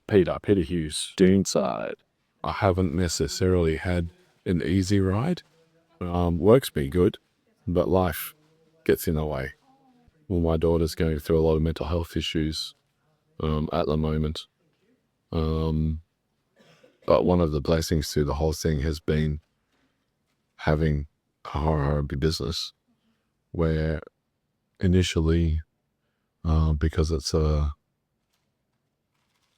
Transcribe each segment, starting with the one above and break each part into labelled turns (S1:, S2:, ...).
S1: Peter Hughes, Doonside. I haven't necessarily had an easy ride. Work's been good, but life gets in the way. Well, my daughter's going through a lot of mental health issues at the moment. But one of the blessings to the whole thing has been having a Hire A Hubby business, where initially, because it's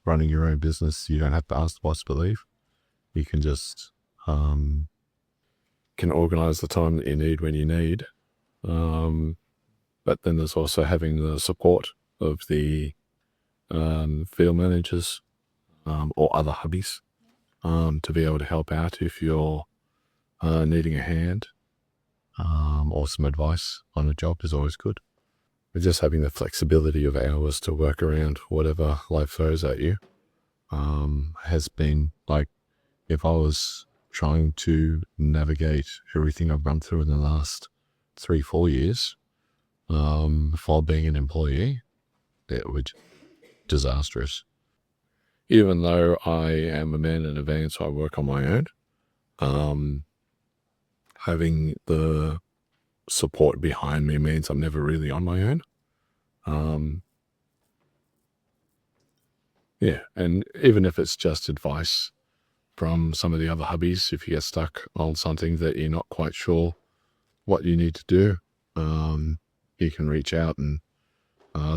S1: running your own business, you don't have to ask the boss to leave. You can just can organize the time that you need when you need. But then there's also having the support of the field managers or other hubbies to be able to help out if you're needing a hand or some advice on a job is always good. But just having the flexibility of hours to work around whatever life throws at you has been like, if I was trying to navigate everything I've run through in the last 3-4 years while being an employee, it would be disastrous. Even though I am a man in a van, so I work on my own, having the support behind me means I'm never really on my own. Yeah, and even if it's just advice from some of the other hubbies, if you get stuck on something that you're not quite sure what you need to do, you can reach out and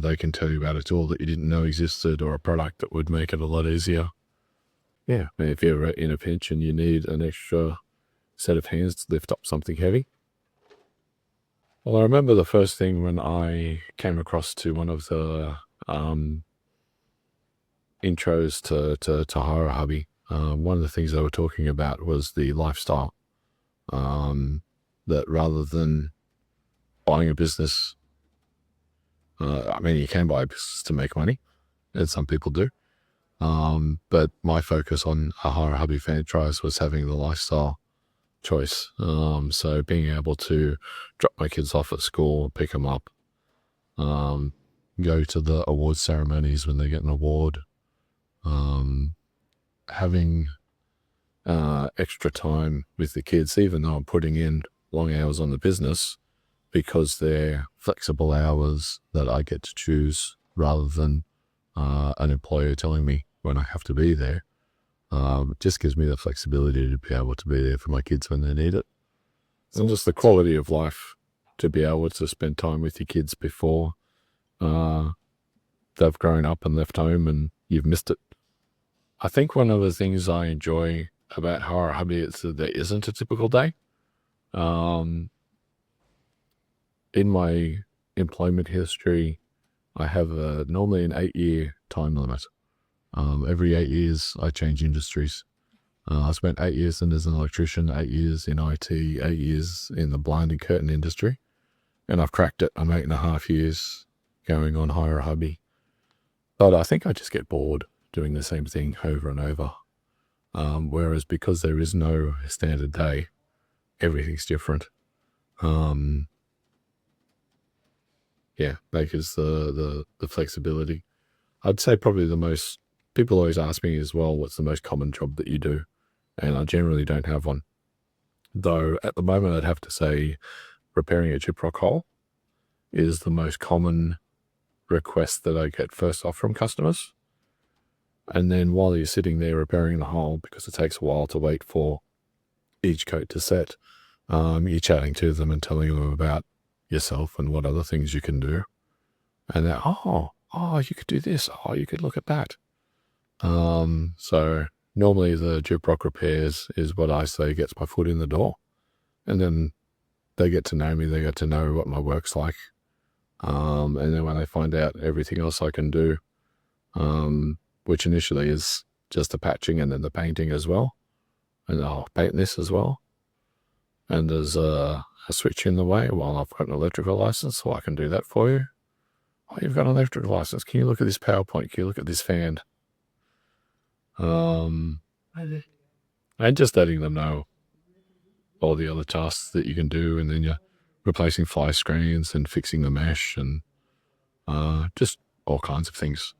S1: they can tell you about a tool that you didn't know existed or a product that would make it a lot easier. Yeah, and if you're in a pinch and you need an extra set of hands to lift up something heavy. Well, I remember the first thing when I came across to one of the intros to Hire A Hubby. One of the things they were talking about was the lifestyle. That rather than buying a business, I mean, you can buy a business to make money, and some people do. But my focus on a Hire A Hubby franchise was having the lifestyle choice. So being able to drop my kids off at school, pick them up, go to the award ceremonies when they get an award, having extra time with the kids, even though I'm putting in long hours on the business, because they're flexible hours that I get to choose rather than an employer telling me when I have to be there. It just gives me the flexibility to be able to be there for my kids when they need it. And just the quality of life to be able to spend time with your kids before they've grown up and left home and you've missed it. I think one of the things I enjoy about Hire A Hubby is that there isn't a typical day. In my employment history, I have normally an 8-year time limit. Every 8 years, I change industries. I spent 8 years as an electrician, 8 years in IT, 8 years in the blind and curtain industry, and I've cracked it. I'm 8.5 years going on Hire A Hubby. But I think I just get bored doing the same thing over and over. Whereas because there is no standard day, everything's different. Yeah, that gives the flexibility. I'd say probably the most, people always ask me as well, what's the most common job that you do? And I generally don't have one. Though at the moment, I'd have to say repairing a gyprock hole is the most common request that I get first off from customers. And then while you're sitting there repairing the hole, because it takes a while to wait for each coat to set, you're chatting to them and telling them about yourself and what other things you can do. And they're, oh, you could do this. Oh, you could look at that. So normally the gyprock repairs is what I say gets my foot in the door. And then they get to know me. They get to know what my work's like. And then when they find out everything else I can do, which initially is just the patching and then the painting as well. And I'll paint this as well. And there's a switch in the way. Well, I've got an electrical license, so I can do that for you. Oh, you've got an electrical license. Can you look at this PowerPoint? Can you look at this fan? And just letting them know all the other tasks that you can do. And then you're replacing fly screens and fixing the mesh and just all kinds of things.